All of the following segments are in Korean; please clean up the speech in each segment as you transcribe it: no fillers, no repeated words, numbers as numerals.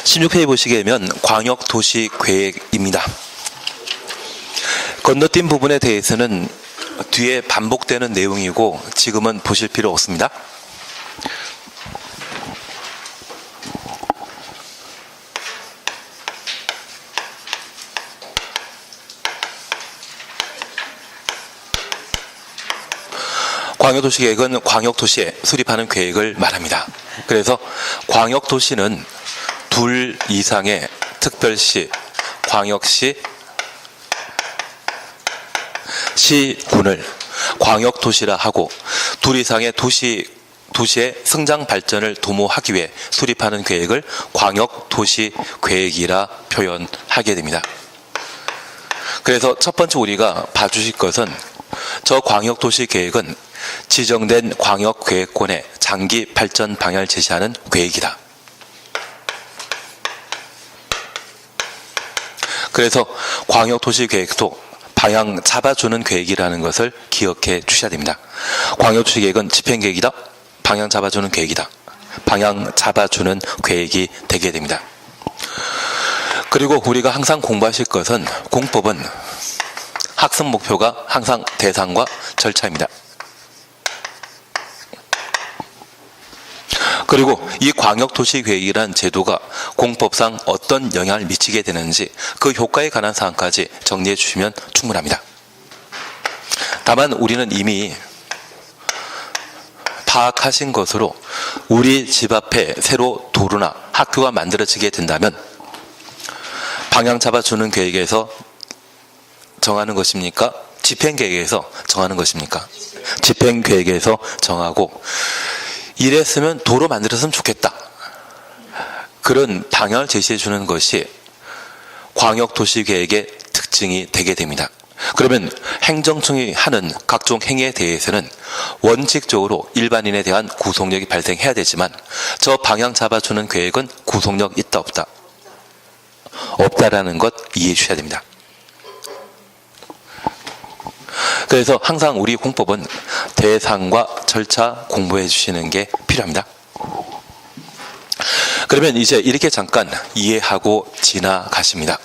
16페이지 보시게 되면 광역도시계획입니다. 건너뛴 부분에 대해서는 뒤에 반복되는 내용이고 지금은 보실 필요 없습니다. 광역도시계획은 광역도시에 수립하는 계획을 말합니다. 그래서 광역도시는 둘 이상의 특별시, 광역시, 시군을 광역도시라 하고 둘 이상의 도시의 성장 발전을 도모하기 위해 수립하는 계획을 광역도시계획이라 표현하게 됩니다. 그래서 첫 번째 우리가 봐주실 것은 저 광역도시계획은 지정된 광역계획권의 장기 발전 방향을 제시하는 계획이다. 그래서 광역도시계획도 방향 잡아주는 계획이라는 것을 기억해 주셔야 됩니다. 광역도시계획은 집행계획이다. 방향 잡아주는 계획이다. 방향 잡아주는 계획이 되게 됩니다. 그리고 우리가 항상 공부하실 것은 공법은 학습 목표가 항상 대상과 절차입니다. 그리고 이 광역도시계획이라는 제도가 공법상 어떤 영향을 미치게 되는지 그 효과에 관한 사항까지 정리해 주시면 충분합니다. 다만 우리는 이미 파악하신 것으로 우리 집 앞에 새로 도로나 학교가 만들어지게 된다면 방향 잡아주는 계획에서 정하는 것입니까? 집행계획에서 정하는 것입니까? 집행계획에서 정하고 이랬으면 도로 만들었으면 좋겠다. 그런 방향을 제시해 주는 것이 광역도시계획의 특징이 되게 됩니다. 그러면 행정청이 하는 각종 행위에 대해서는 원칙적으로 일반인에 대한 구속력이 발생해야 되지만 저 방향 잡아주는 계획은 구속력 있다 없다? 없다라는 것 이해해 주셔야 됩니다. 그래서 항상 우리 공법은 대상과 절차 공부해 주시는 게 필요합니다. 그러면 이제 이렇게 잠깐 이해하고 지나가십니다.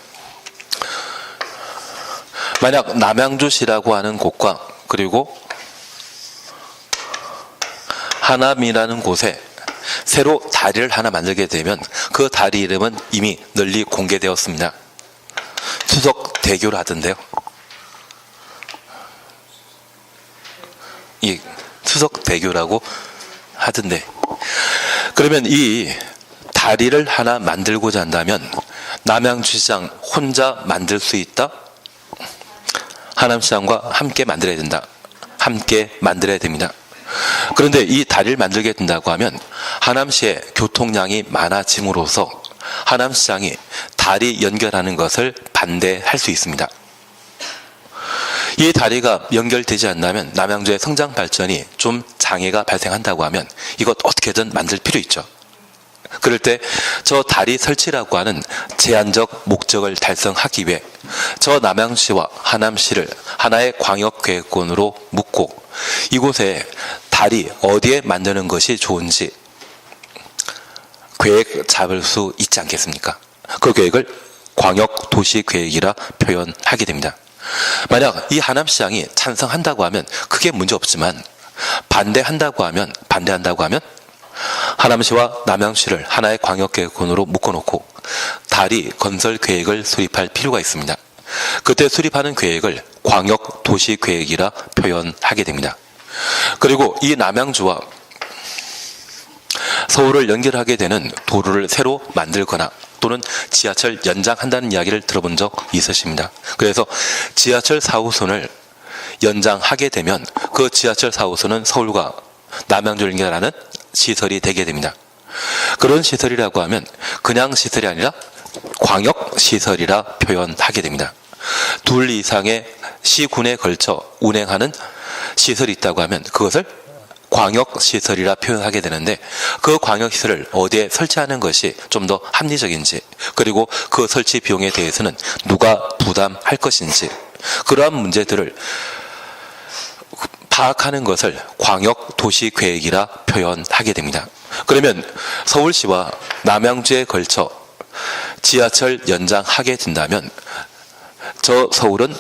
만약 남양주시라고 하는 곳과 그리고 하남이라는 곳에 새로 다리를 하나 만들게 되면 그 다리 이름은 이미 널리 공개되었습니다. 수석대교를 하던데요. 이 수석대교라고 하던데, 그러면 이 다리를 하나 만들고자 한다면 남양주시장 혼자 만들 수 있다? 하남시장과 함께 만들어야 된다. 함께 만들어야 됩니다. 그런데 이 다리를 만들게 된다고 하면 하남시의 교통량이 많아짐으로써 하남시장이 다리 연결하는 것을 반대할 수 있습니다. 이 다리가 연결되지 않는다면 남양주의 성장 발전이 좀 장애가 발생한다고 하면 이것 어떻게든 만들 필요 있죠. 그럴 때 저 다리 설치라고 하는 제한적 목적을 달성하기 위해 저 남양시와 하남시를 하나의 광역계획권으로 묶고 이곳에 다리 어디에 만드는 것이 좋은지 계획 잡을 수 있지 않겠습니까? 그 계획을 광역도시계획이라 표현하게 됩니다. 만약 이 하남시장이 찬성한다고 하면 크게 문제 없지만 반대한다고 하면 하남시와 남양시를 하나의 광역계획권으로 묶어놓고 다리 건설 계획을 수립할 필요가 있습니다. 그때 수립하는 계획을 광역도시계획이라 표현하게 됩니다. 그리고 이 남양주와 서울을 연결하게 되는 도로를 새로 만들거나 또는 지하철 연장한다는 이야기를 들어본 적 있으십니다. 그래서 지하철 4호선을 연장하게 되면 그 지하철 4호선은 서울과 남양주를 연결하는 시설이 되게 됩니다. 그런 시설이라고 하면 그냥 시설이 아니라 광역시설이라 표현하게 됩니다. 둘 이상의 시군에 걸쳐 운행하는 시설이 있다고 하면 그것을 광역시설이라 표현하게 되는데 그 광역시설을 어디에 설치하는 것이 좀 더 합리적인지 그리고 그 설치 비용에 대해서는 누가 부담할 것인지 그러한 문제들을 파악하는 것을 광역도시계획이라 표현하게 됩니다. 그러면 서울시와 남양주에 걸쳐 지하철 연장하게 된다면 저 서울은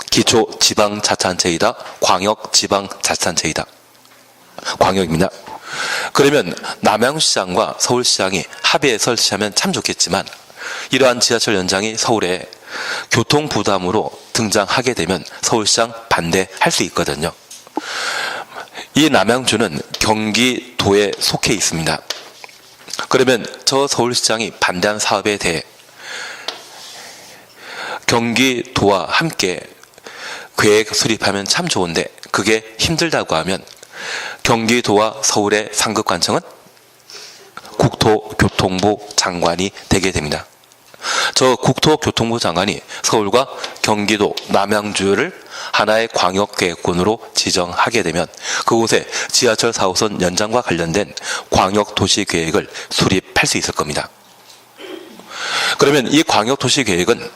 기초지방자치단체이다. 광역지방자치단체이다. 광역입니다. 그러면 남양시장과 서울시장이 합의해 설치하면 참 좋겠지만 이러한 지하철 연장이 서울에 교통부담으로 등장하게 되면 서울시장 반대할 수 있거든요. 이 남양주는 경기도에 속해 있습니다. 그러면 저 서울시장이 반대한 사업에 대해 경기도와 함께 계획 수립하면 참 좋은데 그게 힘들다고 하면 경기도와 서울의 상급관청은 국토교통부 장관이 되게 됩니다. 저 국토교통부 장관이 서울과 경기도 남양주를 하나의 광역계획권으로 지정하게 되면 그곳에 지하철 4호선 연장과 관련된 광역도시계획을 수립할 수 있을 겁니다. 그러면 이 광역도시계획은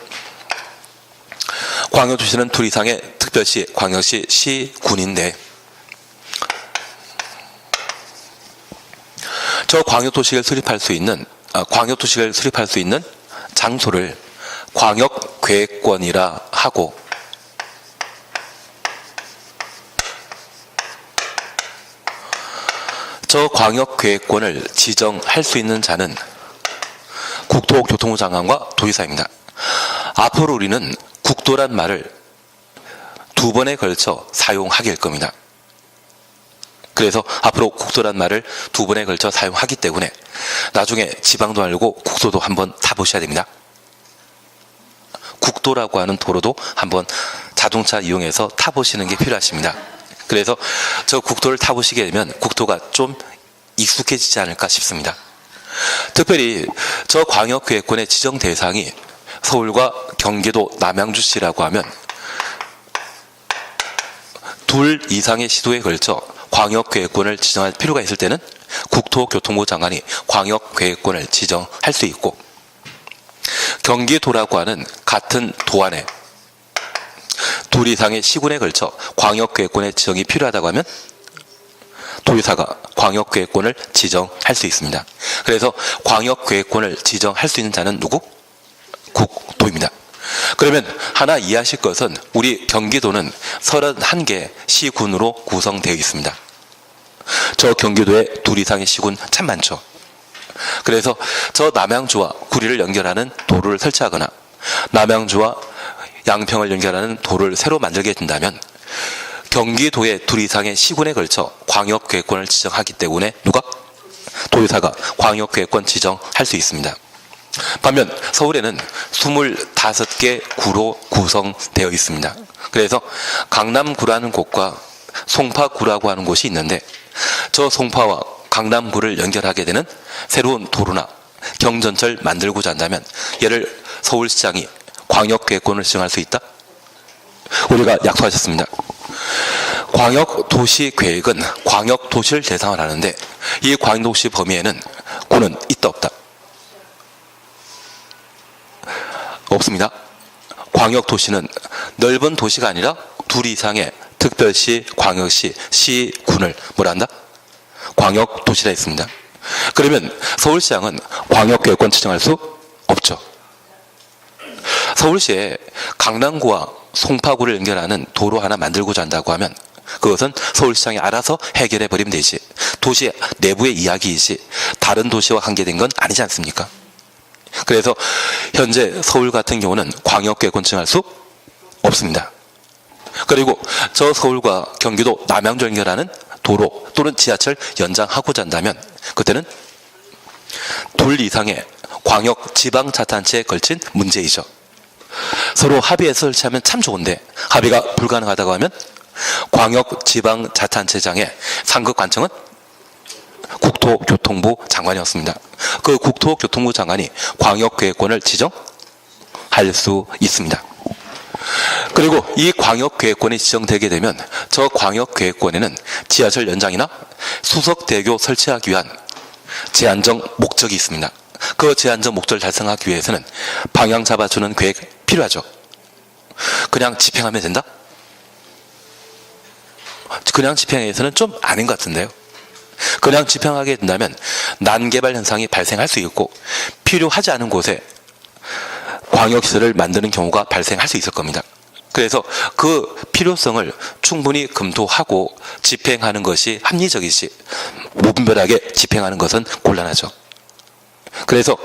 광역도시는 둘 이상의 특별시, 광역시, 시, 군인데 저 광역도시를 수립할 수 있는 장소를 광역계획권이라 하고 저 광역계획권을 지정할 수 있는 자는 국토교통부 장관과 도지사입니다. 앞으로 우리는 국도란 말을 두 번에 걸쳐 사용하게 될 겁니다. 그래서 앞으로 국도란 말을 두 번에 걸쳐 사용하기 때문에 나중에 지방도 알고 국도도 한번 타보셔야 됩니다. 국도라고 하는 도로도 한번 자동차 이용해서 타보시는 게 필요하십니다. 그래서 저 국도를 타보시게 되면 국도가 좀 익숙해지지 않을까 싶습니다. 특별히 저 광역계획권의 지정 대상이 서울과 경기도 남양주시라고 하면 둘 이상의 시도에 걸쳐 광역계획권을 지정할 필요가 있을 때는 국토교통부 장관이 광역계획권을 지정할 수 있고 경기도라고 하는 같은 도 안에 둘 이상의 시군에 걸쳐 광역계획권의 지정이 필요하다고 하면 도지사가 광역계획권을 지정할 수 있습니다. 그래서 광역계획권을 지정할 수 있는 자는 누구? 국도입니다. 그러면 하나 이해하실 것은 우리 경기도는 31개 시군으로 구성되어 있습니다. 저 경기도에 둘 이상의 시군 참 많죠. 그래서 저 남양주와 구리를 연결하는 도로를 설치하거나 남양주와 양평을 연결하는 도로를 새로 만들게 된다면 경기도의 둘 이상의 시군에 걸쳐 광역계획권을 지정하기 때문에 누가? 도지사가 광역계획권 지정할 수 있습니다. 반면 서울에는 25개 구로 구성되어 있습니다. 그래서 강남구라는 곳과 송파구라고 하는 곳이 있는데 저 송파와 강남구를 연결하게 되는 새로운 도로나 경전철 만들고자 한다면 얘를 서울시장이 광역계획권을 지정할 수 있다? 우리가 약속하셨습니다. 광역도시계획은 광역도시를 대상으로 하는데 이 광역도시 범위에는 구는 있다 없다? 없습니다. 광역도시는 넓은 도시가 아니라 둘 이상의 특별시, 광역시, 시, 군을 뭐라 한다? 광역도시라 했습니다. 그러면 서울시장은 광역계획권 지정할 수 없죠. 서울시에 강남구와 송파구를 연결하는 도로 하나 만들고자 한다고 하면 그것은 서울시장이 알아서 해결해 버리면 되지 도시 내부의 이야기이지 다른 도시와 관계된 건 아니지 않습니까? 그래서 현재 서울 같은 경우는 광역계획권 지정할 수 없습니다. 그리고 저 서울과 경기도 남양주 연결하는 도로 또는 지하철 연장하고자 한다면 그때는 둘 이상의 광역지방자치단체에 걸친 문제이죠. 서로 합의해서 설치하면 참 좋은데 합의가 불가능하다고 하면 광역지방자치단체장의 상급관청은 국토교통부 장관이었습니다. 그 국토교통부 장관이 광역계획권을 지정할 수 있습니다. 그리고 이 광역계획권이 지정되게 되면 저 광역계획권에는 지하철 연장이나 수석대교 설치하기 위한 제한적 목적이 있습니다. 그 제한적 목적을 달성하기 위해서는 방향 잡아주는 계획 필요하죠. 그냥 집행하면 된다? 그냥 집행해서는 좀 아닌 것 같은데요. 그냥 집행하게 된다면 난개발 현상이 발생할 수 있고 필요하지 않은 곳에 광역시설을 만드는 경우가 발생할 수 있을 겁니다. 그래서 그 필요성을 충분히 검토하고 집행하는 것이 합리적이지 무분별하게 집행하는 것은 곤란하죠. 그래서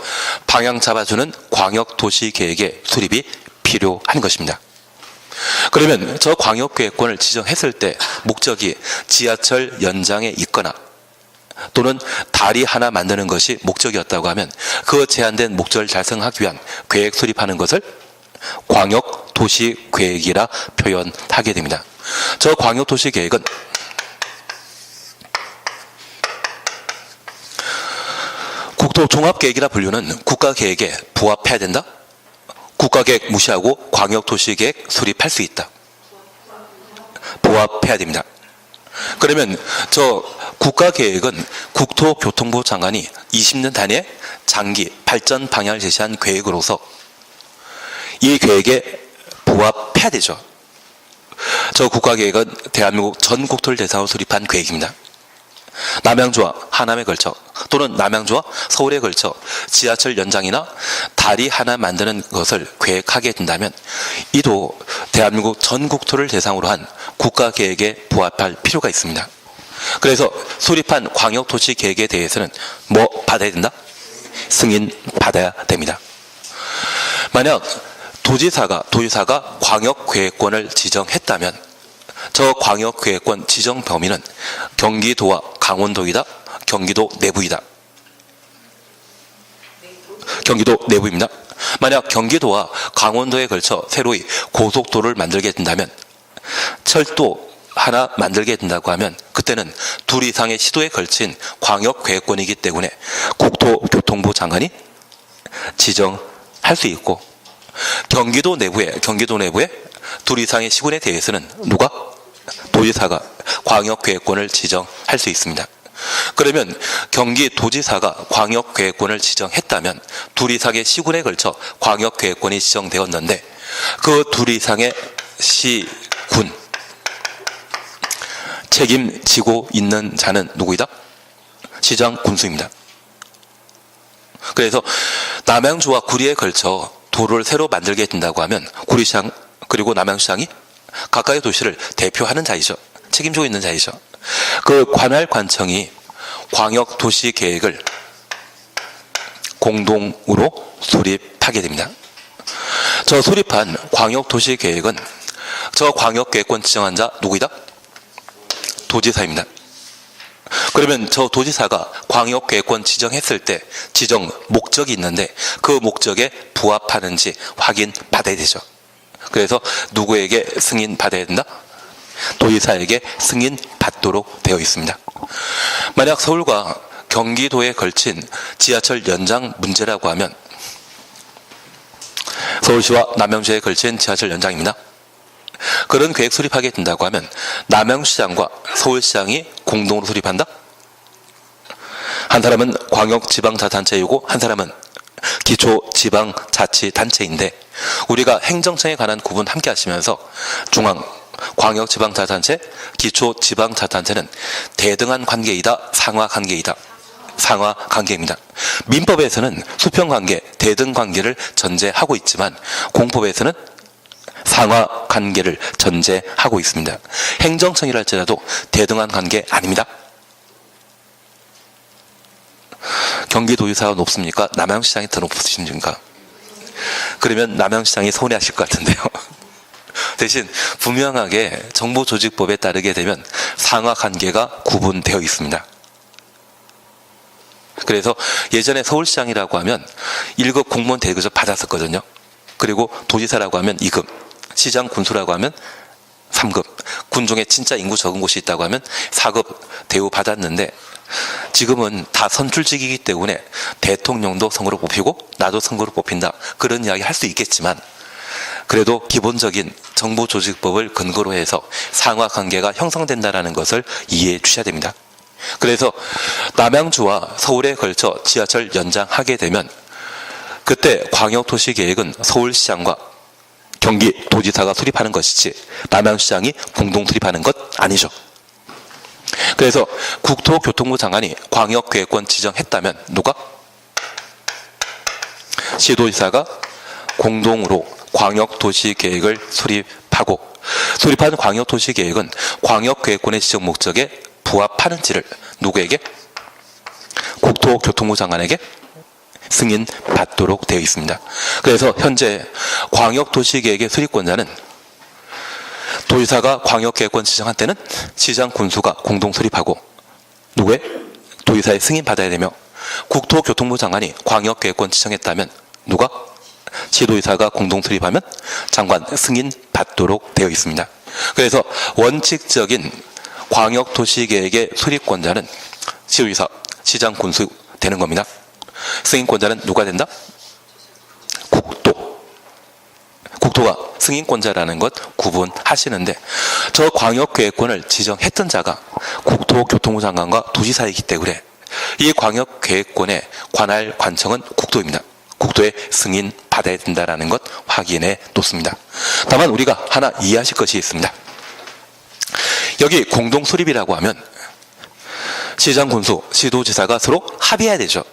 방향 잡아주는 광역도시계획의 수립이 필요한 것입니다. 그러면 저 광역계획권을 지정했을 때 목적이 지하철 연장에 있거나 또는 다리 하나 만드는 것이 목적이었다고 하면 그 제한된 목적을 달성하기 위한 계획 수립하는 것을 광역도시계획이라 표현하게 됩니다. 저 광역도시계획은 국토종합계획이라 불리는 국가계획에 부합해야 된다? 국가계획 무시하고 광역도시계획 수립할 수 있다. 부합해야 됩니다. 그러면 저 국가계획은 국토교통부 장관이 20년 단위의 장기 발전 방향을 제시한 계획으로서 이 계획에 부합해야 되죠. 저 국가계획은 대한민국 전 국토를 대상으로 수립한 계획입니다. 남양주와 하남에 걸쳐 또는 남양주와 서울에 걸쳐 지하철 연장이나 다리 하나 만드는 것을 계획하게 된다면 이도 대한민국 전 국토를 대상으로 한 국가계획에 부합할 필요가 있습니다. 그래서 수립한 광역도시계획에 대해서는 뭐 받아야 된다? 승인 받아야 됩니다. 만약 도지사가 광역계획권을 지정했다면 저 광역계획권 지정 범위는 경기도와 강원도이다. 경기도 내부이다. 경기도 내부입니다. 만약 경기도와 강원도에 걸쳐 새로이 고속도로를 만들게 된다면 철도 하나 만들게 된다고 하면 그때는 둘 이상의 시도에 걸친 광역계획권이기 때문에 국토교통부 장관이 지정할 수 있고 경기도 내부에 둘 이상의 시군에 대해서는 누가? 도지사가 광역계획권을 지정할 수 있습니다. 그러면 경기도지사가 광역계획권을 지정했다면 둘 이상의 시군에 걸쳐 광역계획권이 지정되었는데 그 둘 이상의 시군 책임지고 있는 자는 누구이다? 시장 군수입니다. 그래서 남양주와 구리에 걸쳐 도로를 새로 만들게 된다고 하면 구리시장 그리고 남양시장이 각각의 도시를 대표하는 자이죠. 책임지고 있는 자이죠. 그 관할관청이 광역도시계획을 공동으로 수립하게 됩니다. 저 수립한 광역도시계획은 저 광역계획권 지정한 자 누구이다? 도지사입니다. 그러면 저 도지사가 광역계획권 지정했을 때 지정 목적이 있는데 그 목적에 부합하는지 확인받아야 되죠. 그래서 누구에게 승인받아야 된다? 도지사에게 승인받도록 되어 있습니다. 만약 서울과 경기도에 걸친 지하철 연장 문제라고 하면 서울시와 남양주에 걸친 지하철 연장입니다. 그런 계획 수립하게 된다고 하면 남양시장과 서울시장이 공동으로 수립한다? 한 사람은 광역지방자치단체이고 한 사람은 기초지방자치단체인데 우리가 행정청에 관한 구분 함께 하시면서 중앙 광역지방자치단체, 기초지방자치단체는 대등한 관계이다, 상하관계이다. 상하관계입니다. 민법에서는 수평관계, 대등관계를 전제하고 있지만 공법에서는 상하관계를 전제하고 있습니다. 행정청이라 할지라도 대등한 관계 아닙니다. 경기도지사가 높습니까? 남양시장이 더 높으십니까? 그러면 남양시장이 서운해하실 것 같은데요. 대신 분명하게 정보조직법에 따르게 되면 상하관계가 구분되어 있습니다. 그래서 예전에 서울시장이라고 하면 1급 공무원 대우급 받았었거든요. 그리고 도지사라고 하면 2급, 시장 군수라고 하면 3급, 군 중에 진짜 인구 적은 곳이 있다고 하면 4급 대우 받았는데 지금은 다 선출직이기 때문에 대통령도 선거로 뽑히고 나도 선거로 뽑힌다. 그런 이야기 할 수 있겠지만 그래도 기본적인 정보조직법을 근거로 해서 상하관계가 형성된다는 것을 이해해 주셔야 됩니다. 그래서 남양주와 서울에 걸쳐 지하철 연장하게 되면 그때 광역도시계획은 서울시장과 경기도지사가 수립하는 것이지 남양시장이 공동 수립하는 것 아니죠. 그래서 국토교통부 장관이 광역계획권 지정했다면 누가? 시도지사가 공동으로 광역도시계획을 수립하고, 수립한 광역도시계획은 광역계획권의 지정 목적에 부합하는지를 누구에게? 국토교통부 장관에게 승인받도록 되어 있습니다. 그래서 현재 광역도시계획의 수립권자는 도지사가 광역계획권 지정한 때는 시장 군수가 공동 수립하고, 누구의? 도지사의 승인받아야 되며, 국토교통부 장관이 광역계획권 지정했다면 누가? 시도지사가 공동 수립하면 장관 승인받도록 되어 있습니다. 그래서 원칙적인 광역도시계획의 수립권자는 시도지사, 시장 군수 되는 겁니다. 승인권자는 누가 된다? 국토가 승인권자라는 것 구분하시는데, 저 광역계획권을 지정했던 자가 국토교통부 장관과 도지사이기 때문에 이 광역계획권의 관할 관청은 국토입니다. 국토의 승인 받아야 된다는 것 확인해 놓습니다. 다만 우리가 하나 이해하실 것이 있습니다. 여기 공동 수립이라고 하면 시장 군수, 시도지사가 서로 합의해야 되죠.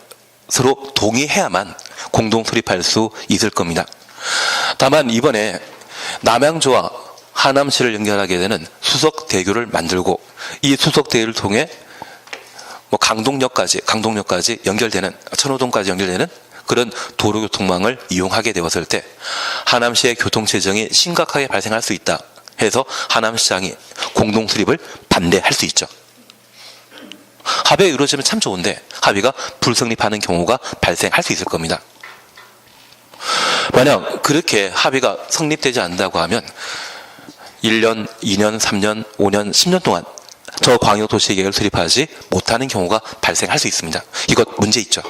서로 동의해야만 공동 수립할 수 있을 겁니다. 다만 이번에 남양주와 하남시를 연결하게 되는 수석대교를 만들고, 이 수석대교를 통해 강동역까지 연결되는, 천호동까지 연결되는 그런 도로교통망을 이용하게 되었을 때 하남시의 교통체증이 심각하게 발생할 수 있다 해서 하남시장이 공동 수립을 반대할 수 있죠. 합의가 이루어지면 참 좋은데 합의가 불성립하는 경우가 발생할 수 있을 겁니다. 만약 그렇게 합의가 성립되지 않는다고 하면 1년, 2년, 3년, 5년, 10년 동안 저 광역도시계획을 수립하지 못하는 경우가 발생할 수 있습니다. 이것 문제 있죠.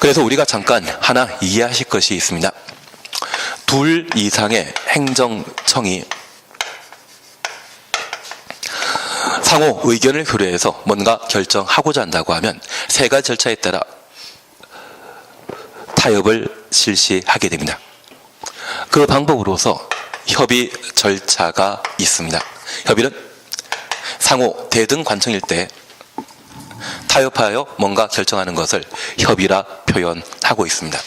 그래서 우리가 잠깐 하나 이해하실 것이 있습니다. 둘 이상의 행정청이 상호 의견을 교류해서 뭔가 결정하고자 한다고 하면 세 가지 절차에 따라 타협을 실시하게 됩니다. 그 방법으로서 협의 절차가 있습니다. 협의는 상호 대등 관청일 때 타협하여 뭔가 결정하는 것을 협의라 표현하고 있습니다.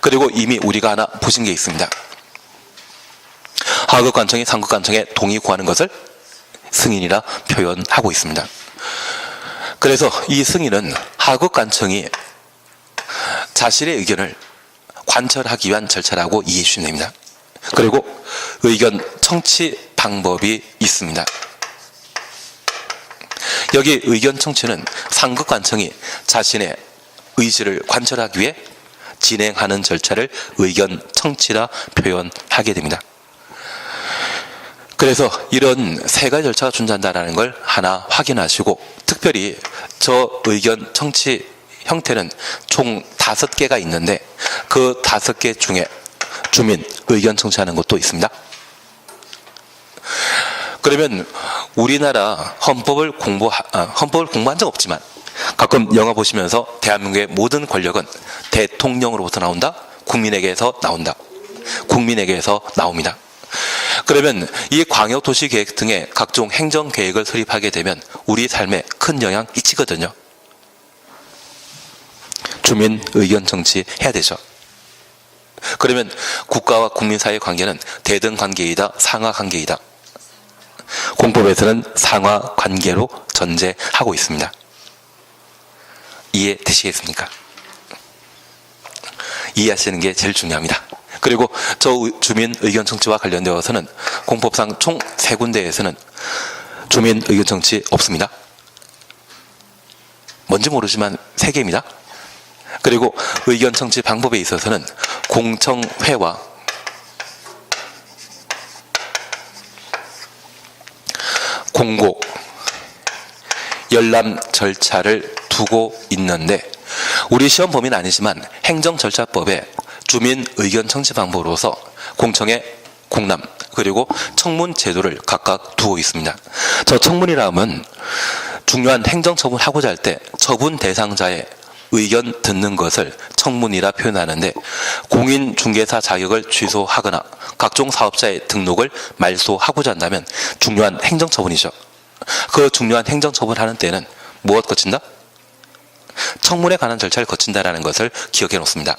그리고 이미 우리가 하나 보신 게 있습니다. 하급 관청이 상급 관청에 동의 구하는 것을 승인이라 표현하고 있습니다. 그래서 이 승인은 하급 관청이 자신의 의견을 관철하기 위한 절차라고 이해해 주시면 됩니다. 그리고 의견 청취 방법이 있습니다. 여기 의견 청취는 상급 관청이 자신의 의지를 관철하기 위해 진행하는 절차를 의견 청취라 표현하게 됩니다. 그래서 이런 세 가지 절차가 존재한다는 걸 하나 확인하시고, 특별히 저 의견 청취 형태는 총 5개가 있는데 그 5개 중에 주민 의견 청취하는 것도 있습니다. 그러면 우리나라 헌법을 공부한 적 없지만 가끔 영화 보시면서 대한민국의 모든 권력은 대통령으로부터 나온다, 국민에게서 나온다, 국민에게서 나옵니다. 그러면 이 광역도시계획 등의 각종 행정계획을 수립하게 되면 우리 삶에 큰 영향 끼치거든요. 주민 의견 청취해야 되죠. 그러면 국가와 국민 사이의 관계는 대등 관계이다, 상하 관계이다. 공법에서는 상하 관계로 전제하고 있습니다. 이해되시겠습니까? 이해하시는 게 제일 중요합니다. 그리고 저 주민 의견 청취와 관련되어서는 공법상 총 3군데에서는 주민 의견 청취 없습니다. 뭔지 모르지만 3개입니다. 그리고 의견 청취 방법에 있어서는 공청회와 공고, 열람 절차를 두고 있는데, 우리 시험 범위는 아니지만 행정절차법에 주민 의견 청취 방법으로서 공청회, 공람, 그리고 청문 제도를 각각 두고 있습니다. 저 청문이라 하면 중요한 행정처분 하고자 할 때 처분 대상자의 의견 듣는 것을 청문이라 표현하는데, 공인중개사 자격을 취소하거나 각종 사업자의 등록을 말소하고자 한다면 중요한 행정처분이죠. 그 중요한 행정처분하는 때는 무엇 거친다? 청문회 관한 절차를 거친다라는 것을 기억해 놓습니다.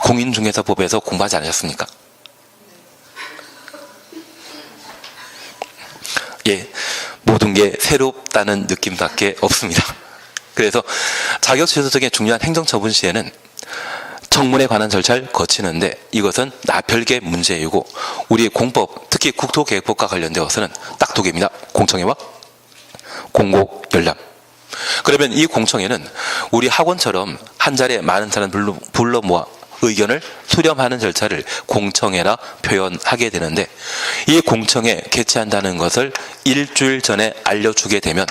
공인중개사법에서 공부하지 않으셨습니까? 예, 모든 게 새롭다는 느낌밖에 없습니다. 그래서 자격 취소 등의 중요한 행정처분 시에는 청문회 관한 절차를 거치는데 이것은 나별개 문제이고 우리 공법, 특히 국토계획법과 관련되어서는 딱 두 개입니다. 공청회와 공고 열람. 그러면 이 공청회는 우리 학원처럼 한 자리에 많은 사람 불러 모아 의견을 수렴하는 절차를 공청회라 표현하게 되는데 이 공청회 개최한다는 것을 일주일 전에 알려주게 되면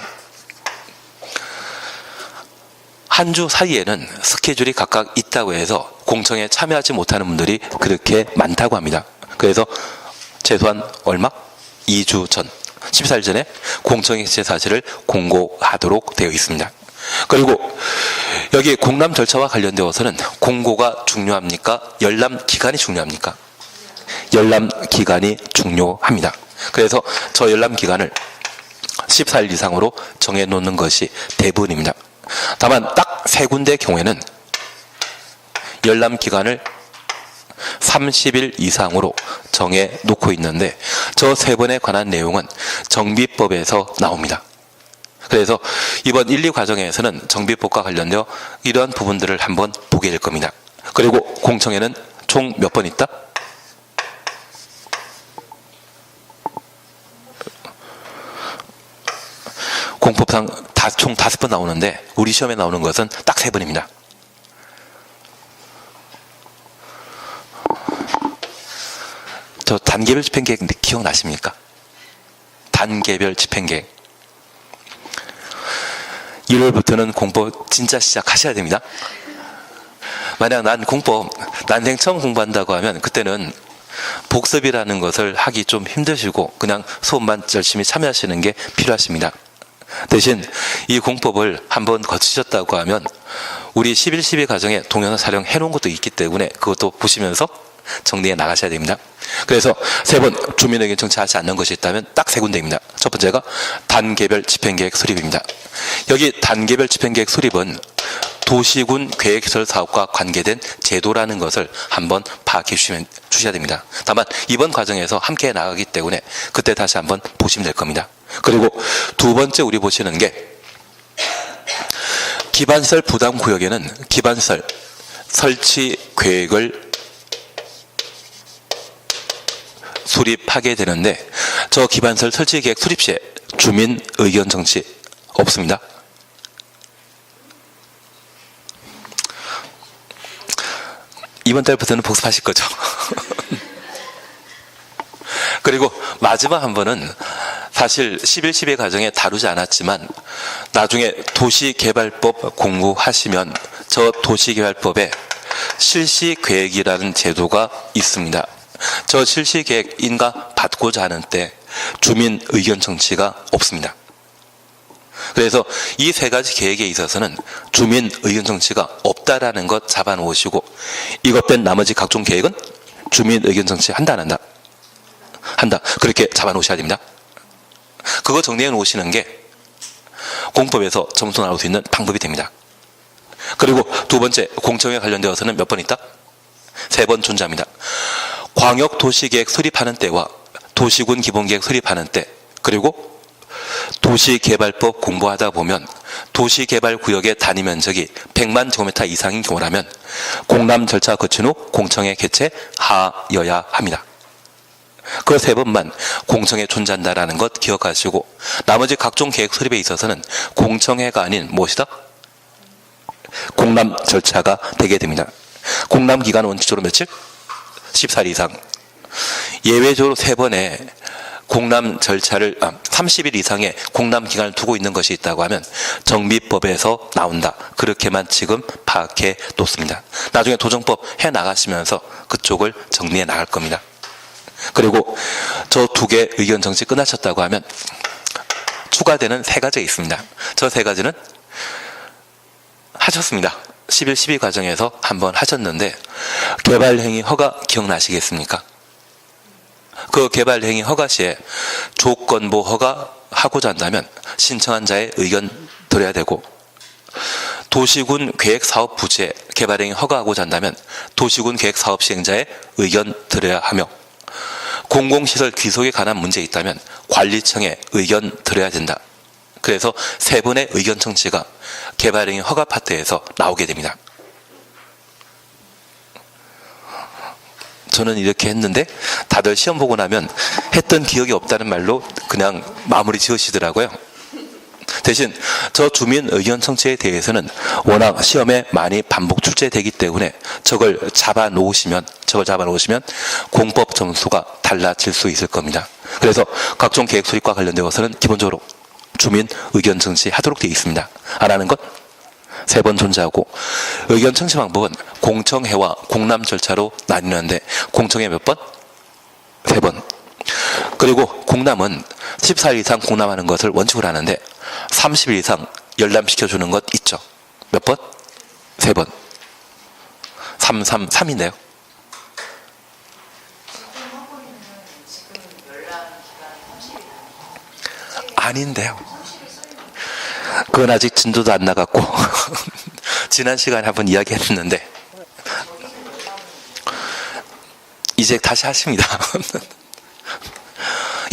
한 주 사이에는 스케줄이 각각 있다고 해서 공청회에 참여하지 못하는 분들이 그렇게 많다고 합니다. 그래서 최소한 얼마? 2주 전, 14일 전에 공청회 개최 사실을 공고하도록 되어 있습니다. 그리고 여기 공람 절차와 관련되어서는 공고가 중요합니까? 열람 기간이 중요합니까? 열람 기간이 중요합니다. 그래서 저 열람 기간을 14일 이상으로 정해놓는 것이 대부분입니다. 다만 딱 세 군데 경우에는 열람 기간을 30일 이상으로 정해 놓고 있는데 저 세 번에 관한 내용은 정비법에서 나옵니다. 그래서 이번 1, 2 과정에서는 정비법과 관련되어 이러한 부분들을 한번 보게 될 겁니다. 그리고 공청회는 총 몇 번 있다? 공법상 총 5번 나오는데 우리 시험에 나오는 것은 딱 3번입니다. 저 단계별 집행계획 기억나십니까? 단계별 집행계획. 1월부터는 공법 진짜 시작하셔야 됩니다. 만약 난 난생 처음 공부한다고 하면 그때는 복습이라는 것을 하기 좀 힘드시고 그냥 수업만 열심히 참여하시는 게 필요하십니다. 대신 이 공법을 한번 거치셨다고 하면 우리 11, 12 과정에 동영상 촬영해 놓은 것도 있기 때문에 그것도 보시면서 정리해 나가셔야 됩니다. 그래서 3번 주민의견 청취하지 않는 것이 있다면 딱 3군데입니다. 첫 번째가 단계별 집행계획 수립입니다. 여기 단계별 집행계획 수립은 도시군 계획시설 사업과 관계된 제도라는 것을 한번 파악해 주셔야 됩니다. 다만 이번 과정에서 함께 나가기 때문에 그때 다시 한번 보시면 될 겁니다. 그리고 두 번째 우리 보시는 게 기반시설 부담구역에는 기반시설 설치 계획을 수립하게 되는데 저 기반시설 설치 계획 수립 시에 주민 의견 정치 없습니다. 이번 달부터는 복습하실 거죠. 그리고 마지막 한 번은 사실 11, 12 과정에 다루지 않았지만 나중에 도시개발법 공부하시면 저 도시개발법에 실시계획이라는 제도가 있습니다. 저 실시계획 인가 받고자 하는 때 주민 의견 청취가 없습니다. 그래서 이 3가지 계획에 있어서는 주민 의견 정치가 없다라는 것 잡아 놓으시고 이것 뺀 나머지 각종 계획은 주민 의견 정치 한다 안 한다? 한다. 그렇게 잡아 놓으셔야 됩니다. 그거 정리해 놓으시는 게 공법에서 점수 나올 수 있는 방법이 됩니다. 그리고 두 번째 공청회 관련되어서는 몇 번 있다? 3번 존재합니다. 광역도시계획 수립하는 때와 도시군 기본계획 수립하는 때 그리고 도시개발법 공부하다 보면 도시개발구역의 단위면적이 100만 제곱미터 이상인 경우라면 공람 절차 거친 후 공청회 개최하여야 합니다. 그 3번만 공청회 존재한다라는 것 기억하시고 나머지 각종 계획 수립에 있어서는 공청회가 아닌 무엇이다? 공람 절차가 되게 됩니다. 공람 기간은 원칙적으로 며칠? 14일 이상. 예외적으로 3번에 공람 절차를 30일 이상의 공람 기간을 두고 있는 것이 있다고 하면 정비법에서 나온다. 그렇게만 지금 파악해 놓습니다. 나중에 도정법 해 나가시면서 그쪽을 정리해 나갈 겁니다. 그리고 저 2개 의견 정치 끝나셨다고 하면 추가되는 3가지가 있습니다. 저 3가지는 하셨습니다. 11, 12 과정에서 한번 하셨는데 개발행위 허가 기억나시겠습니까? 그 개발 행위 허가 시에 조건부 허가하고자 한다면 신청한 자의 의견 들어야 되고, 도시군 계획사업 부지에 개발 행위 허가하고자 한다면 도시군 계획사업 시행자의 의견 들어야 하며, 공공시설 귀속에 관한 문제 있다면 관리청의 의견 들어야 된다. 그래서 세 번의 의견 청취가 개발 행위 허가 파트에서 나오게 됩니다. 저는 이렇게 했는데 다들 시험 보고 나면 했던 기억이 없다는 말로 그냥 마무리 지으시더라고요. 대신 저 주민 의견 청취에 대해서는 워낙 시험에 많이 반복 출제되기 때문에 저걸 잡아 놓으시면 공법 점수가 달라질 수 있을 겁니다. 그래서 각종 계획 수립과 관련되어서는 기본적으로 주민 의견 청취하도록 되어 있습니다. 안 하는 것 3번 존재하고, 의견 청취 방법은 공청회와 공람 절차로 나뉘는데 공청회 몇 번? 3번. 그리고 공람은 14일 이상 공람하는 것을 원칙으로 하는데 30일 이상 열람시켜주는 것 있죠. 몇 번? 3번. 3인데요. 아닌데요. 그건 아직 진도도 안 나갔고 지난 시간에 한번 이야기했는데 이제 다시 하십니다.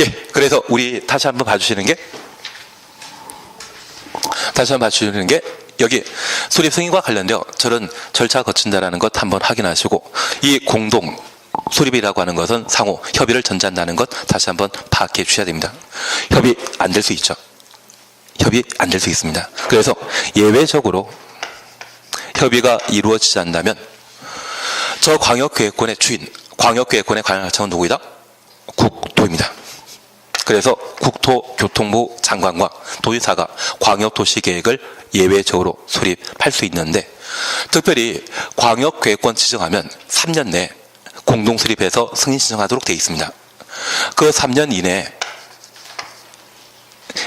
예, 그래서 우리 다시 한번 봐주시는 게 여기 수립 승인과 관련되어 저런 절차가 거친다라는 것 한번 확인하시고, 이 공동 수립이라고 하는 것은 상호 협의를 전제한다는 것 다시 한번 파악해 주셔야 됩니다. 협의 안 될 수 있죠. 협의 안 될 수 있습니다. 그래서 예외적으로 협의가 이루어지지 않는다면 저 광역계획권의 주인, 광역계획권의 관할청은 누구이다? 국토입니다. 그래서 국토교통부 장관과 도지사가 광역도시계획을 예외적으로 수립할 수 있는데, 특별히 광역계획권 지정하면 3년 내에 공동수립해서 승인 신청하도록 되어 있습니다. 그 3년 이내에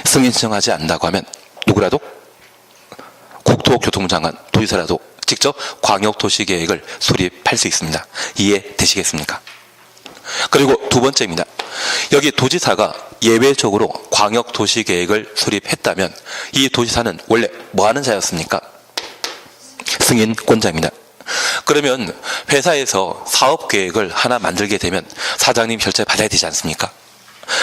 승인 신청하지 않는다고 하면 누구라도, 국토교통부 장관, 도지사라도 직접 광역도시계획을 수립할 수 있습니다. 이해되시겠습니까? 그리고 두 번째입니다. 여기 도지사가 예외적으로 광역도시계획을 수립했다면 이 도지사는 원래 뭐 하는 자였습니까? 승인권자입니다. 그러면 회사에서 사업계획을 하나 만들게 되면 사장님 결제 받아야 되지 않습니까?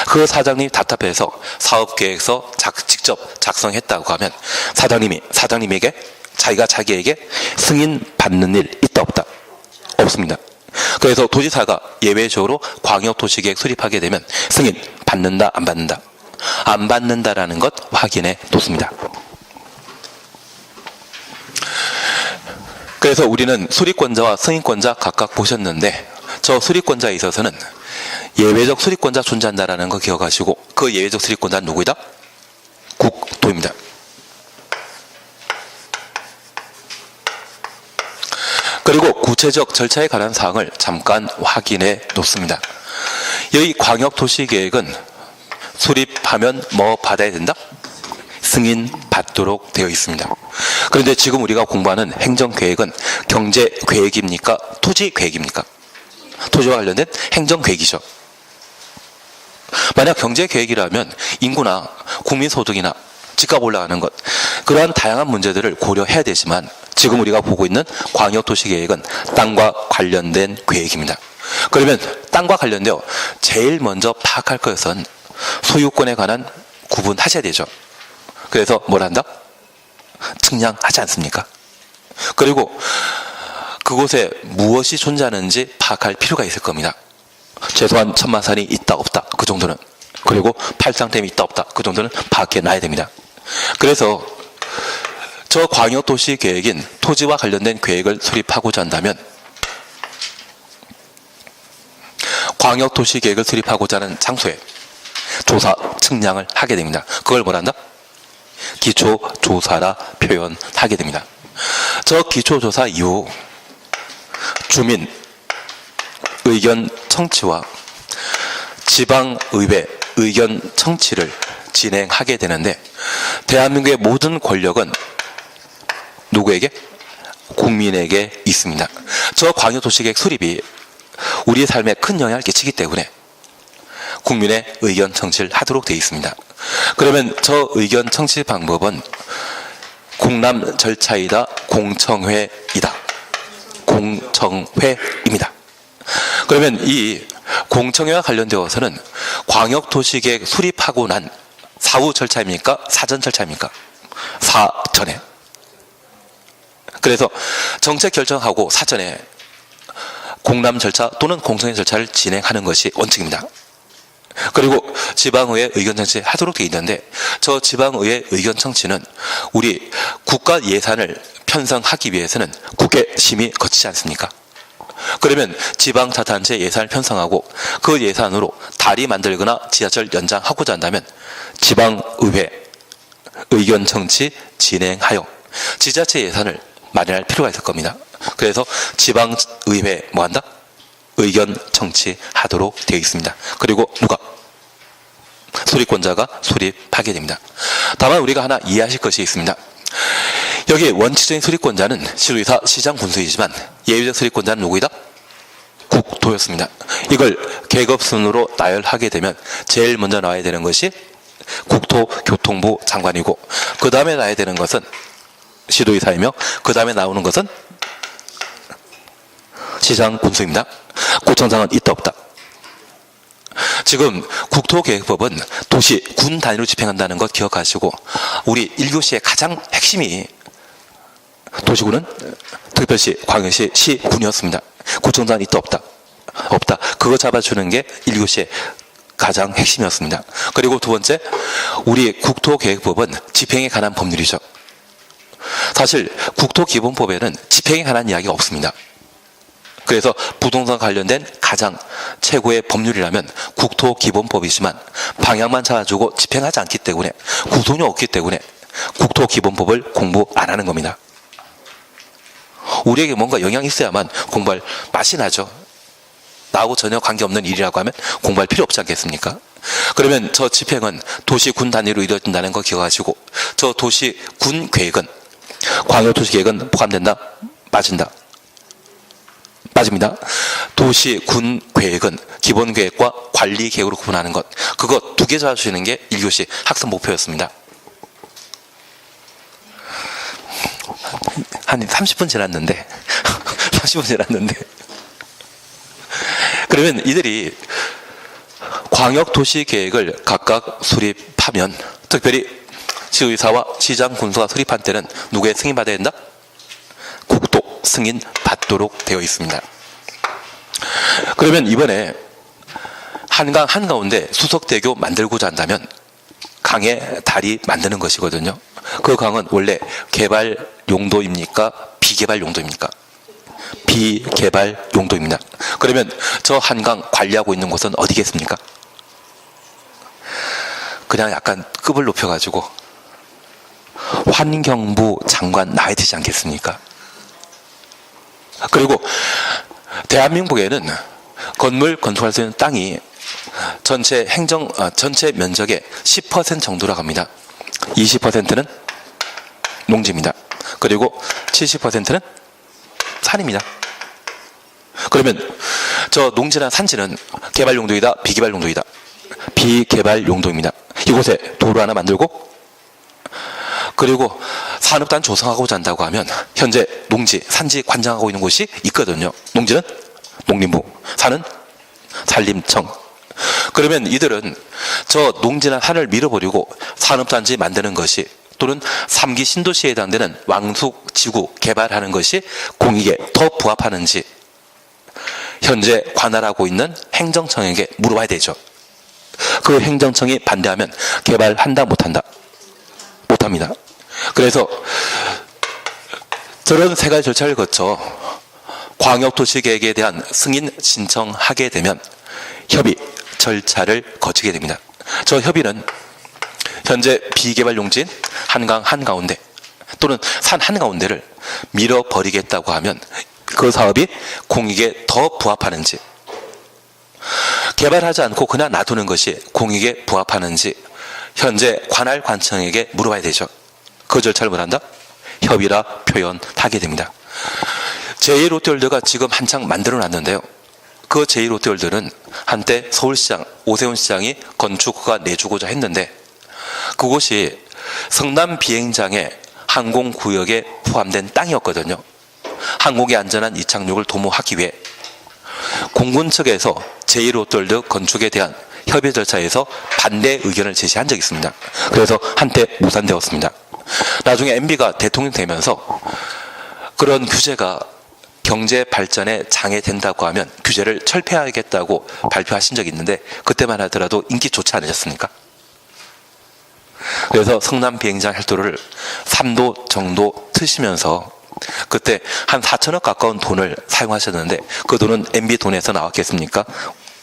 그 사장님이 답답해서 사업계획서 직접 작성했다고 하면 사장님에게 자기에게 승인 받는 일 있다 없다? 없습니다. 그래서 도지사가 예외적으로 광역도시계획 수립하게 되면 승인 받는다 안 받는다? 안 받는다라는 것 확인해 놓습니다. 그래서 우리는 수립권자와 승인권자 각각 보셨는데, 저 수립권자에 있어서는 예외적 수립권자 존재한다라는 거 기억하시고, 그 예외적 수립권자는 누구이다? 국토입니다. 그리고 구체적 절차에 관한 사항을 잠깐 확인해 놓습니다. 여기 광역도시계획은 수립하면 뭐 받아야 된다? 승인 받도록 되어 있습니다. 그런데 지금 우리가 공부하는 행정계획은 경제계획입니까? 토지계획입니까? 토지와 관련된 행정계획이죠. 만약 경제계획이라면 인구나 국민소득이나 집값 올라가는 것, 그러한 다양한 문제들을 고려해야 되지만 지금 우리가 보고 있는 광역도시계획은 땅과 관련된 계획입니다. 그러면 땅과 관련되어 제일 먼저 파악할 것은 소유권에 관한 구분하셔야 되죠. 그래서 뭘 한다? 측량하지 않습니까? 그리고 그곳에 무엇이 존재하는지 파악할 필요가 있을 겁니다. 최소한 천마산이 있다 없다 그 정도는, 그리고 팔상댐이 있다 없다 그 정도는 파악해 놔야 됩니다. 그래서 저 광역도시계획인 토지와 관련된 계획을 수립하고자 한다면 광역도시계획을 수립하고자 하는 장소에 조사 측량을 하게 됩니다. 그걸 뭐란다? 기초조사라 표현하게 됩니다. 저 기초조사 이후 주민 의견 청취와 지방의회 의견 청취를 진행하게 되는데, 대한민국의 모든 권력은 누구에게? 국민에게 있습니다. 저 광역도시계획 수립이 우리 삶에 큰 영향을 끼치기 때문에 국민의 의견 청취를 하도록 되어 있습니다. 그러면 저 의견 청취 방법은 공람 절차이다, 공청회이다. 공청회입니다. 그러면 이 공청회와 관련되어서는 광역도시계획 수립하고 난 사후 절차입니까? 사전 절차입니까? 사전에. 그래서 정책 결정하고 사전에 공람 절차 또는 공청회 절차를 진행하는 것이 원칙입니다. 그리고 지방의회 의견 청취 하도록 되어 있는데 저 지방의회 의견 청취는 우리 국가 예산을 편성하기 위해서는 국회 심의 거치지 않습니까? 그러면 지방자치단체 예산을 편성하고 그 예산으로 다리 만들거나 지하철 연장하고자 한다면 지방의회 의견 청취 진행하여 지자체 예산을 마련할 필요가 있을 겁니다. 그래서 지방의회 뭐한다? 의견 청취하도록 되어 있습니다. 그리고 누가? 수립권자가 수립하게 됩니다. 다만 우리가 하나 이해하실 것이 있습니다. 여기 원칙적인 수립권자는 시도의사, 시장, 군수이지만 예외적 수립권자는 누구이다? 국토였습니다. 이걸 계급순으로 나열하게 되면 제일 먼저 나와야 되는 것이 국토교통부 장관이고 그 다음에 나와야 되는 것은 시도의사이며 그 다음에 나오는 것은 시장, 군수입니다. 구청장은 있다 없다. 지금 국토계획법은 도시, 군 단위로 집행한다는 것 기억하시고 우리 1교시의 가장 핵심이 도시군은 특별시, 광역시, 시, 군이었습니다. 구청장은 있다 없다. 없다. 그거 잡아주는 게 1교시의 가장 핵심이었습니다. 그리고 두 번째, 우리 국토계획법은 집행에 관한 법률이죠. 사실 국토기본법에는 집행에 관한 이야기가 없습니다. 그래서 부동산 관련된 가장 최고의 법률이라면 국토기본법이지만 방향만 잡아주고 집행하지 않기 때문에 구속력이 없기 때문에 국토기본법을 공부 안 하는 겁니다. 우리에게 뭔가 영향이 있어야만 공부할 맛이 나죠. 나하고 전혀 관계없는 일이라고 하면 공부할 필요 없지 않겠습니까? 그러면 저 집행은 도시, 군 단위로 이루어진다는 거 기억하시고 저 도시, 군 계획은 광역도시계획은 포함된다? 빠진다? 빠집니다. 도시, 군 계획은 기본계획과 관리계획으로 구분하는 것. 그거 두 개 잡아주시는 게 1교시 학습 목표였습니다. 한 30분 지났는데 30분 지났는데 그러면 이들이 광역도시계획을 각각 수립하면 특별히 시의사와 시장, 군수가 수립한 때는 누구의 승인 받아야 된다? 국토 승인 받도록 되어 있습니다. 그러면 이번에 한강 한가운데 수석대교 만들고자 한다면 강에 다리 만드는 것이거든요. 그 강은 원래 개발 용도입니까? 비개발 용도입니까? 비개발 용도입니다. 그러면 저 한강 관리하고 있는 곳은 어디겠습니까? 그냥 약간 급을 높여가지고 환경부 장관 나야 되지 않겠습니까? 그리고 대한민국에는 건물 건축할 수 있는 땅이 전체 전체 면적의 10% 정도라고 합니다. 20%는 농지입니다. 그리고 70%는 산입니다. 그러면 저 농지나 산지는 개발 용도이다, 비개발 용도이다? 비개발 용도입니다. 이곳에 도로 하나 만들고 그리고 산업단 조성하고자 한다고 하면 현재 농지, 산지 관장하고 있는 곳이 있거든요. 농지는 농림부, 산은 산림청. 그러면 이들은 저 농지나 산을 밀어버리고 산업단지 만드는 것이 또는 3기 신도시에 해당되는 왕숙지구 개발하는 것이 공익에 더 부합하는지 현재 관할하고 있는 행정청에게 물어봐야 되죠. 그 행정청이 반대하면 개발한다 못한다? 못합니다. 그래서 저런 세 가지 절차를 거쳐 광역도시계획에 대한 승인 신청하게 되면 협의 절차를 거치게 됩니다. 저 협의는 현재 비개발 용지인 한강 한가운데 또는 산 한가운데를 밀어버리겠다고 하면 그 사업이 공익에 더 부합하는지 개발하지 않고 그냥 놔두는 것이 공익에 부합하는지 현재 관할 관청에게 물어봐야 되죠. 그 절차를 못한다? 협의라 표현하게 됩니다. 제2롯데월드가 지금 한창 만들어 놨는데요. 그 제1롯데월드는 한때 서울시장 오세훈 시장이 건축허가 내주고자 했는데 그곳이 성남 비행장의 항공구역에 포함된 땅이었거든요. 항공의 안전한 이착륙을 도모하기 위해 공군 측에서 제1롯데월드 건축에 대한 협의 절차에서 반대 의견을 제시한 적이 있습니다. 그래서 한때 무산되었습니다. 나중에 MB가 대통령 되면서 그런 규제가 경제 발전에 장애된다고 하면 규제를 철폐하겠다고 발표하신 적이 있는데 그때만 하더라도 인기 좋지 않으셨습니까? 그래서 성남 비행장 혈도를 3도 정도 트시면서 그때 한 4천억 가까운 돈을 사용하셨는데 그 돈은 MB 돈에서 나왔겠습니까?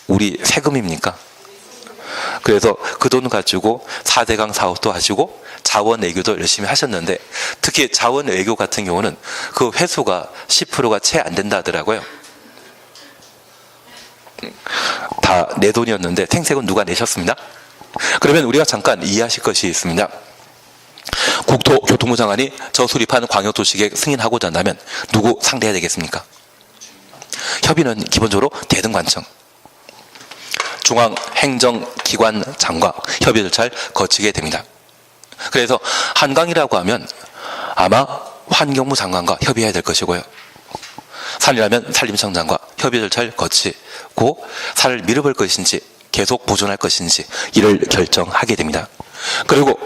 우리 세금입니까? 그래서 그 돈 가지고 4대강 사업도 하시고 자원 외교도 열심히 하셨는데 특히 자원 외교 같은 경우는 그 회수가 10%가 채 안 된다 하더라고요. 다 내 돈이었는데 생색은 누가 내셨습니다? 그러면 우리가 잠깐 이해하실 것이 있습니다. 국토교통부 장관이 저수립한 광역도시계획 승인하고자 한다면 누구 상대해야 되겠습니까? 협의는 기본적으로 대등관청, 중앙행정기관장과 협의 절차를 거치게 됩니다. 그래서 한강이라고 하면 아마 환경부 장관과 협의해야 될 것이고요. 산이라면 산림청장과 협의 절차를 거치고 산을 밀어볼 것인지 계속 보존할 것인지 이를 결정하게 됩니다. 그리고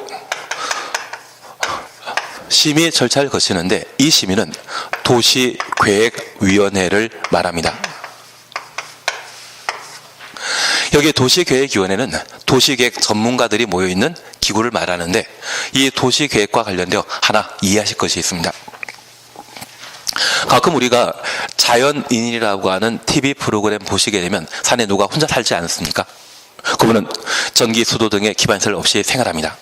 심의 절차를 거치는데 이 심의는 도시계획위원회를 말합니다. 여기 도시계획위원회는 도시계획 전문가들이 모여있는 기구를 말하는데 이 도시계획과 관련되어 하나 이해하실 것이 있습니다. 가끔 우리가 자연인이라고 하는 TV 프로그램 보시게 되면 산에 누가 혼자 살지 않습니까? 그분은 전기, 수도 등의 기반시설 없이 생활합니다.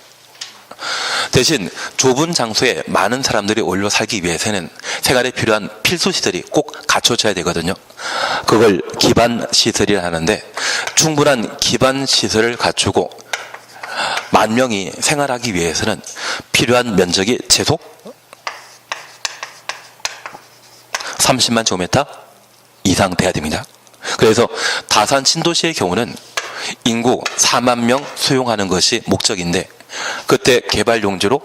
대신 좁은 장소에 많은 사람들이 올려 살기 위해서는 생활에 필요한 필수시설이 꼭 갖춰져야 되거든요. 그걸 기반시설이라 하는데 충분한 기반시설을 갖추고 10,000명이 생활하기 위해서는 필요한 면적이 최소 30만 제곱미터 이상 돼야 됩니다. 그래서 다산 신도시의 경우는 인구 4만 명 수용하는 것이 목적인데 그때 개발 용지로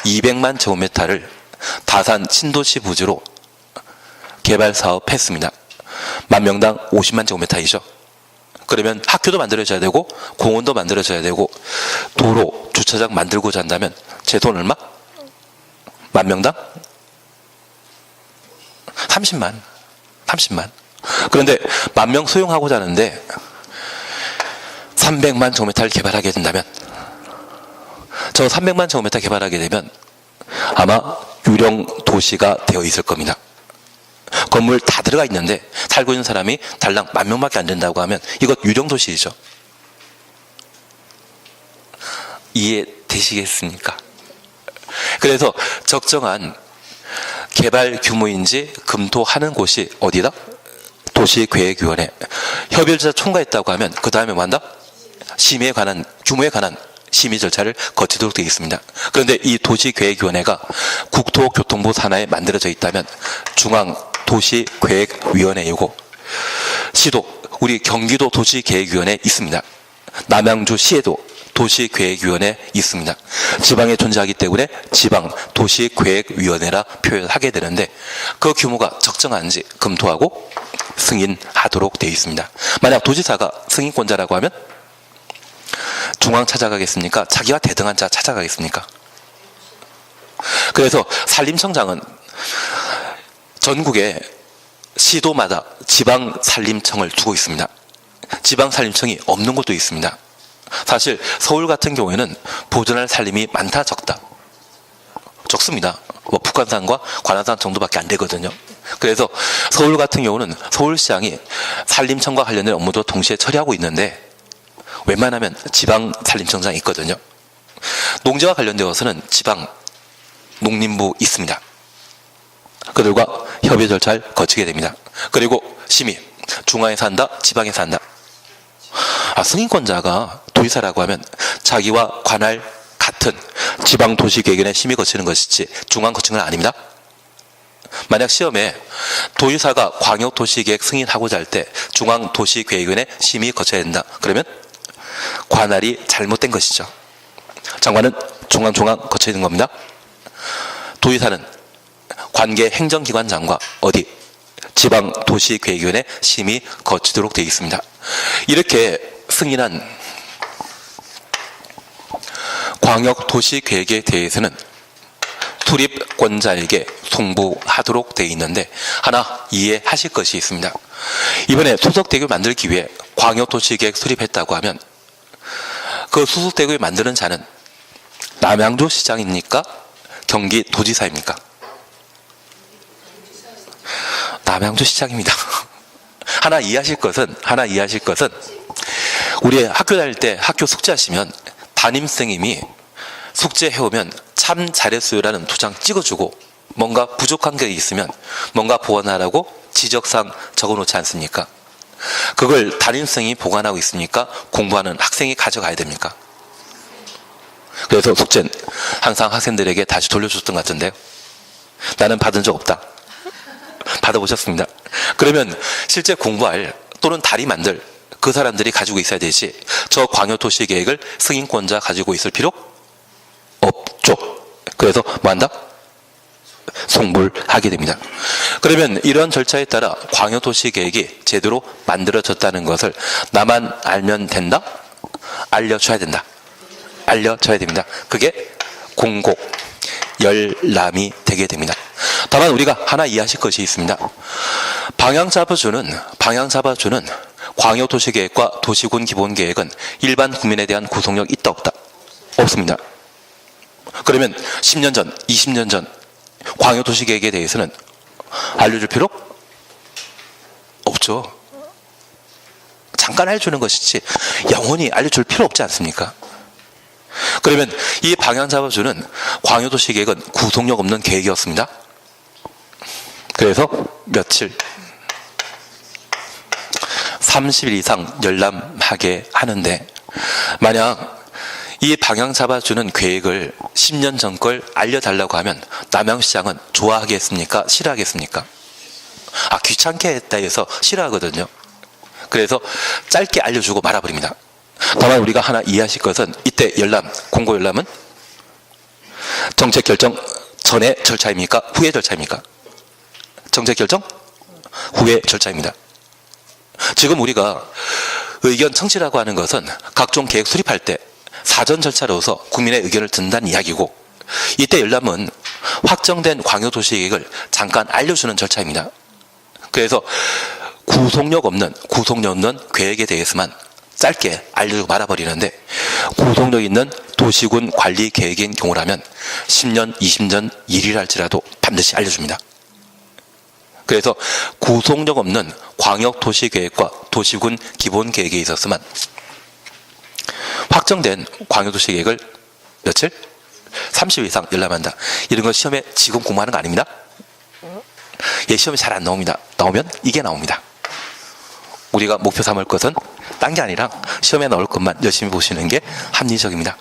200만 제곱미터를 다산 신도시 부지로 개발 사업했습니다. 10,000명당 50만 제곱미터이죠. 그러면 학교도 만들어져야 되고 공원도 만들어져야 되고 도로, 주차장 만들고자 한다면 제 돈 얼마? 10,000명당? 30만. 그런데 10,000명 수용하고자 하는데 300만 제곱미터를 개발하게 된다면 저 300만 제곱미터 개발하게 되면 아마 유령 도시가 되어 있을 겁니다. 건물 다 들어가 있는데 살고 있는 사람이 달랑 10,000명밖에 안 된다고 하면 이것 유령 도시이죠. 이해되시겠습니까? 그래서 적정한 개발 규모인지 검토하는 곳이 어디다? 도시계획위원회. 협의절차 통과했다고 하면 그 다음에 뭐 한다? 심의에 관한, 규모에 관한 심의 절차를 거치도록 되어 있습니다. 그런데 이 도시계획위원회가 국토교통부 산하에 만들어져 있다면 중앙도시계획위원회이고 시도, 우리 경기도 도시계획위원회 있습니다. 남양주시에도 도시계획위원회 있습니다. 지방에 존재하기 때문에 지방도시계획위원회라 표현하게 되는데 그 규모가 적정한지 검토하고 승인하도록 되어 있습니다. 만약 도지사가 승인권자라고 하면 중앙 찾아가겠습니까? 자기와 대등한 자 찾아가겠습니까? 그래서 산림청장은 전국에 시도마다 지방산림청을 두고 있습니다. 지방산림청이 없는 곳도 있습니다. 사실 서울 같은 경우에는 보존할 산림이 많다 적다? 적습니다. 뭐 북한산과 관악산 정도밖에 안 되거든요. 그래서 서울 같은 경우는 서울시장이 산림청과 관련된 업무도 동시에 처리하고 있는데 웬만하면 지방산림청장이 있거든요. 농지와 관련되어서는 지방농림부 있습니다. 그들과 협의 절차를 거치게 됩니다. 그리고 심의, 중앙에서 한다, 지방에서 한다. 승인권자가 도지사라고 하면 자기와 관할 같은 지방도시계획위원회 심의 거치는 것이지 중앙 거치는 건 아닙니다. 만약 시험에 도지사가 광역도시계획 승인하고자 할 때 중앙도시계획위원회 심의 거쳐야 된다. 그러면 관할이 잘못된 것이죠. 장관은 중앙 거쳐야 되는 겁니다. 도지사는 관계 행정기관장과 어디? 지방도시계획위원회 심의 거치도록 되어 있습니다. 이렇게 승인한 광역도시계획에 대해서는 수립권자에게 송부하도록 되어 있는데 하나 이해하실 것이 있습니다. 이번에 수석대교를 만들기 위해 광역도시계획 수립했다고 하면 그 수석대교를 만드는 자는 남양주 시장입니까? 경기도지사입니까? 남양주 시장입니다. 하나 이해하실 것은 우리 학교 다닐 때 학교 숙제하시면 담임선생님이 숙제해오면 참 잘했어요라는 도장 찍어주고 뭔가 부족한 게 있으면 뭔가 보완하라고 지적사항 적어놓지 않습니까? 그걸 담임선생님이 보관하고 있으니까 공부하는 학생이 가져가야 됩니까? 그래서 숙제는 항상 학생들에게 다시 돌려줬던 것 같은데요. 나는 받은 적 없다. 받아보셨습니다. 그러면 실제 공부할 또는 다리 만들 그 사람들이 가지고 있어야 되지 저 광역도시계획을 승인권자 가지고 있을 필요 없죠. 그래서 뭐한다? 송부를 하게 됩니다. 그러면 이런 절차에 따라 광역도시계획이 제대로 만들어졌다는 것을 나만 알면 된다? 알려줘야 된다. 알려줘야 됩니다. 그게 공고, 열람이 되게 됩니다. 다만 우리가 하나 이해하실 것이 있습니다. 방향 잡아주는 광역도시계획과 도시군 기본계획은 일반 국민에 대한 구속력 있다 없다? 없습니다. 그러면 10년 전, 20년 전 광역도시계획에 대해서는 알려줄 필요 없죠. 잠깐 알려주는 것이지 영원히 알려줄 필요 없지 않습니까? 그러면 이 방향 잡아주는 광역도시계획은 구속력 없는 계획이었습니다. 그래서 며칠 30일 이상 열람하게 하는데 만약 이 방향 잡아주는 계획을 10년 전 걸 알려달라고 하면 남양시장은 좋아하겠습니까? 싫어하겠습니까? 귀찮게 했다 해서 싫어하거든요. 그래서 짧게 알려주고 말아버립니다. 다만 우리가 하나 이해하실 것은 이때 열람, 공고 열람은 정책 결정 전의 절차입니까? 후의 절차입니까? 정책 결정 후의 절차입니다. 지금 우리가 의견 청취라고 하는 것은 각종 계획 수립할 때 사전 절차로서 국민의 의견을 듣는다는 이야기고 이때 열람은 확정된 광역도시계획을 잠깐 알려주는 절차입니다. 그래서 구속력 없는 계획에 대해서만 짧게 알려주고 말아버리는데 구속력 있는 도시군 관리 계획인 경우라면 10년, 20년 일이라 할지라도 반드시 알려줍니다. 그래서 구속력 없는 광역도시계획과 도시군 기본계획에 있었으면 확정된 광역도시계획을 며칠? 30일 이상 열람한다. 이런 거 시험에 지금 공부하는 거 아닙니다. 시험에 잘 안 나옵니다. 나오면 이게 나옵니다. 우리가 목표 삼을 것은 딴 게 아니라 시험에 나올 것만 열심히 보시는 게 합리적입니다.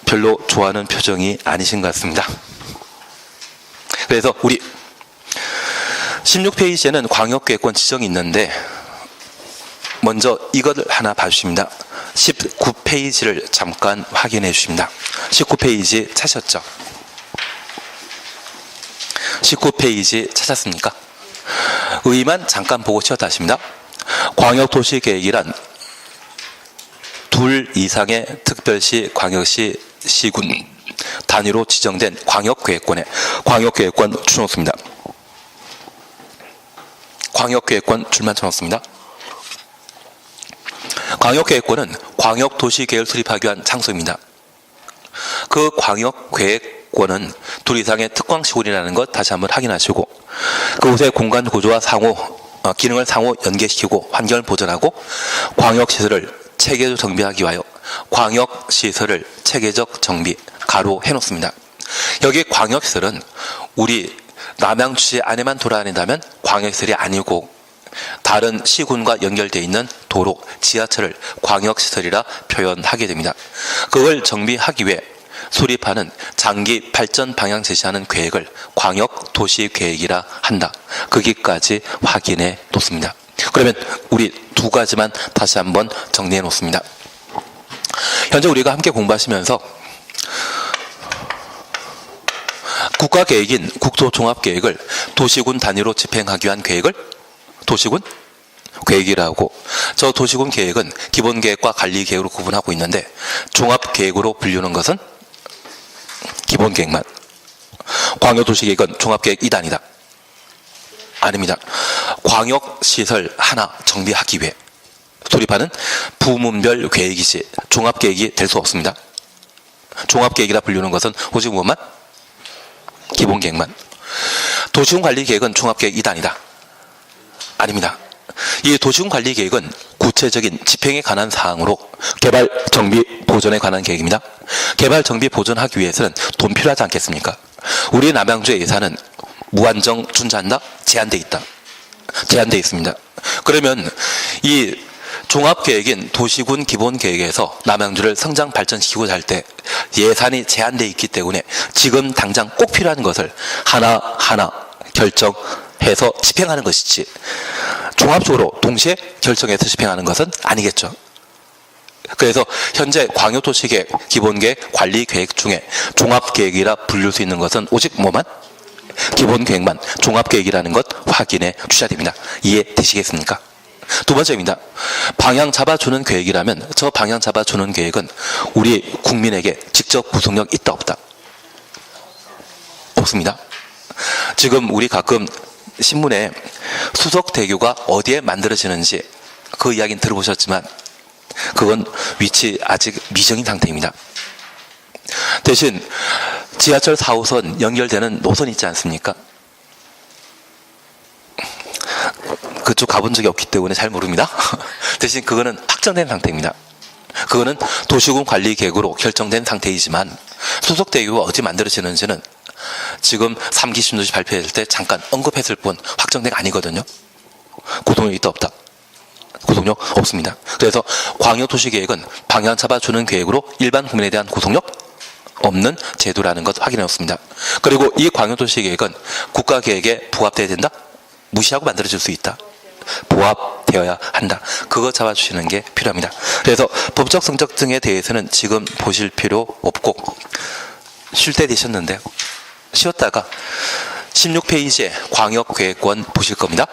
별로 좋아하는 표정이 아니신 것 같습니다. 그래서 우리 16페이지에는 광역계획권 지정이 있는데 먼저 이것을 하나 봐주십니다. 19페이지를 잠깐 확인해 주십니다. 19페이지 찾으셨죠? 19페이지 찾았습니까? 의의만 잠깐 보고 치웠다 하십니다. 광역도시계획이란 둘 이상의 특별시, 광역시, 시군 단위로 지정된 광역계획권 줄여놓습니다. 광역계획권 줄만 쳐놓습니다. 광역계획권은 광역도시계획을 수립하기 위한 장소입니다. 그 광역계획권은 둘 이상의 특광시군이라는 것 다시 한번 확인하시고 그곳의 공간 구조와 기능을 상호 연계시키고 환경을 보존하고 광역시설을 체계적 정비하기 위하여 광역시설을 체계적 정비 가로 해놓습니다. 여기 광역시설은 우리 남양주시 안에만 돌아다닌다면 광역시설이 아니고 다른 시군과 연결되어 있는 도로, 지하철을 광역시설이라 표현하게 됩니다. 그걸 정비하기 위해 수립하는 장기 발전 방향 제시하는 계획을 광역도시계획이라 한다. 거기까지 확인해 놓습니다. 그러면 우리 두 가지만 다시 한번 정리해 놓습니다. 현재 우리가 함께 공부하시면서 국가계획인 국토종합계획을 도시군 단위로 집행하기 위한 계획을 도시군 계획이라고, 저 도시군 계획은 기본계획과 관리계획으로 구분하고 있는데 종합계획으로 불리는 것은 기본계획만. 광역도시계획은 종합계획 2단이다. 아닙니다. 광역시설 하나 정비하기 위해 수립하는 부문별 계획이지 종합계획이 될 수 없습니다. 종합계획이라 불리는 것은 오직 무엇만? 기본계획만. 도시군관리계획은 종합계획 2단이다. 아닙니다. 이 도시군관리계획은 구체적인 집행에 관한 사항으로 개발, 정비, 보존에 관한 계획입니다. 개발, 정비, 보존하기 위해서는 돈 필요하지 않겠습니까? 우리 남양주의 예산은 무한정 준수한다? 제한돼 있다. 제한돼 있습니다. 그러면 이 종합계획인 도시군 기본계획에서 남양주를 성장 발전시키고자 할 때 예산이 제한돼 있기 때문에 지금 당장 꼭 필요한 것을 하나하나 결정해서 집행하는 것이지 종합적으로 동시에 결정해서 집행하는 것은 아니겠죠. 그래서 현재 광역도시계획, 기본계획, 관리계획 중에 종합계획이라 불릴 수 있는 것은 오직 뭐만? 기본계획만. 종합계획이라는 것 확인해 주셔야 됩니다. 이해되시겠습니까? 두 번째입니다. 방향 잡아주는 계획이라면 저 방향 잡아주는 계획은 우리 국민에게 직접 구속력 있다 없다? 없습니다. 지금 우리 가끔 신문에 수석대교가 어디에 만들어지는지 그 이야기는 들어보셨지만 그건 위치 아직 미정인 상태입니다. 대신 지하철 4호선 연결되는 노선 있지 않습니까? 그쪽 가본 적이 없기 때문에 잘 모릅니다. 대신 그거는 확정된 상태입니다. 그거는 도시군 관리 계획으로 결정된 상태이지만 수석대교가 어디 만들어지는지는 지금 3기 신도시 발표했을 때 잠깐 언급했을 뿐 확정된 게 아니거든요. 구속력이 있다 없다? 구속력 없습니다. 그래서 광역도시계획은 방향 잡아주는 계획으로 일반 국민에 대한 구속력 없는 제도라는 것 확인해놓습니다. 그리고 이 광역도시계획은 국가계획에 부합돼야 된다? 무시하고 만들어질 수 있다. 부합되어야 한다. 그거 잡아주시는 게 필요합니다. 그래서 법적 성적 등에 대해서는 지금 보실 필요 없고 쉴 때 되셨는데요. 쉬었다가 16페이지에 광역계획권 보실 겁니다.